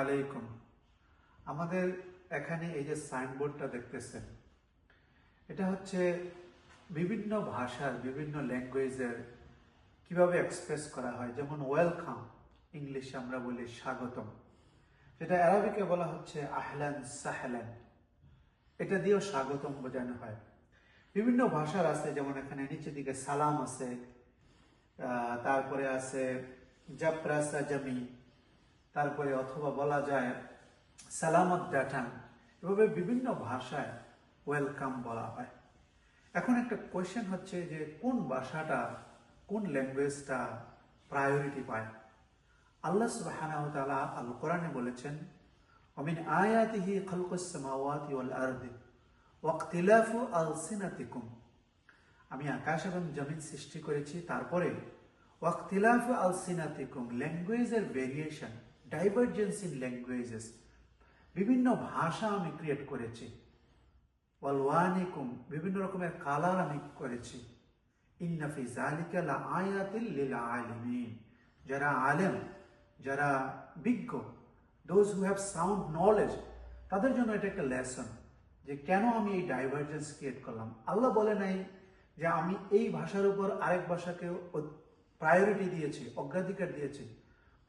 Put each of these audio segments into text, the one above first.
আলাইকুম। আমাদের এখানে এই যে সাইনবোর্ডটা দেখতেছেন, এটা হচ্ছে বিভিন্ন ভাষার বিভিন্ন ল্যাঙ্গুয়েজের কিভাবে এক্সপ্রেস করা হয়। যেমন ওয়েলকাম, ইংলিশে আমরা বলি স্বাগতম, যেটা আরবিকে বলা হচ্ছে আহলান সাহলান, এটা দিয়েও স্বাগতম বোঝানো হয়। বিভিন্ন ভাষার আছে, যেমন এখানে নিচের দিকে সালাম আছে, তারপরে আছে জাপ্রাসা জামি, তারপরে অথবা বলা যায় সালামত ডাটান। এভাবে বিভিন্ন ভাষায় ওয়েলকাম বলা হয়। এখন একটা কোয়েশ্চেন হচ্ছে যে কোন ভাষাটা, কোন ল্যাঙ্গুয়েজটা প্রায়োরিটি পায়। আল্লাহ সুবহানাহু ওয়া তাআলা আল কোরআনে বলেছেন, ওমিন আয়াতিহি খালকুস সামাওয়াতি ওয়াল আরদি ওয়া ইখতিলাফু আলসিনাতিকুম, আমি আকাশ এবং জমিন সৃষ্টি করেছি, তারপরে ওয়াক্তিলাফু আলসিনাতিকুম, ল্যাঙ্গুয়েজের ভেরিয়েশন, ডাইভারজেন্স ইন ল্যাঙ্গুয়েজেস, বিভিন্ন ভাষা আমি ক্রিয়েট করেছি। ওয়ালওয়ানিকুম, বিভিন্ন রকমের কালার আমি করেছি। ইন্না ফি যালিকা লাআয়াতিল লিল আলিমিন, যারা আলেম, যারা বিজ্ঞ, those who have sound knowledge, তাদের জন্য এটা একটা লেসন যে কেন আমি এই ডাইভারজেন্স ক্রিয়েট করলাম। আল্লাহ বলে নাই যে আমি এই ভাষার উপর আরেক ভাষাকে প্রায়োরিটি দিয়েছি, অগ্রাধিকার দিয়েছি,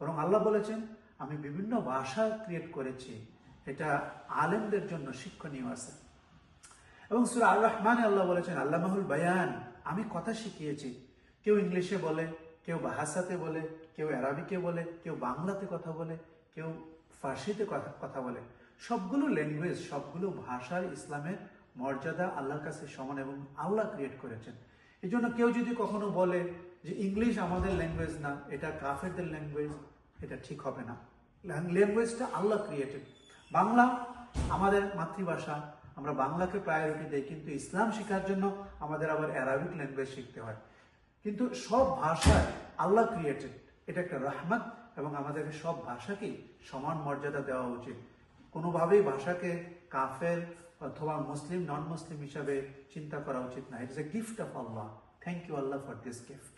বরং আল্লাহ বলেছেন আমি বিভিন্ন ভাষা ক্রিয়েট করেছি, এটা আলেমদের জন্য শিক্ষণীয় আছে। এবং সূরা আর রহমানে আল্লাহ বলেছেন আল্লামাহুল বায়ান, আমি কথা শিখিয়েছি। কেউ ইংলিশে বলে, কেউ ভাষাতে বলে, কেউ আরবিকে বলে, কেউ বাংলাতে কথা বলে, কেউ ফার্সিতে কথা বলে। সবগুলো ল্যাঙ্গুয়েজ, সবগুলো ভাষার ইসলামের মর্যাদা আল্লাহর কাছে সমান এবং আল্লাহ ক্রিয়েট করেছেন। এই জন্য কেউ যদি কখনো বলে যে ইংলিশ আমাদের ল্যাঙ্গুয়েজ না, এটা কাফেরদের ল্যাঙ্গুয়েজ, এটা ঠিক হবে না। ল্যাঙ্গুয়েজটা আল্লাহ ক্রিয়েটেড। বাংলা আমাদের মাতৃভাষা, আমরা বাংলাকে প্রায়োরিটি দেই, কিন্তু ইসলাম শেখার জন্য আমাদের আবার অ্যারাবিক ল্যাঙ্গুয়েজ শিখতে হয়। কিন্তু সব ভাষায় আল্লাহ ক্রিয়েটেড, এটা একটা রহমত, এবং আমাদেরকে সব ভাষাকেই সমান মর্যাদা দেওয়া উচিত। কোনোভাবেই ভাষাকে কাফের অথবা মুসলিম নন মুসলিম হিসাবে চিন্তা করা উচিত না। It is a gift of Allah. Thank you Allah for this gift.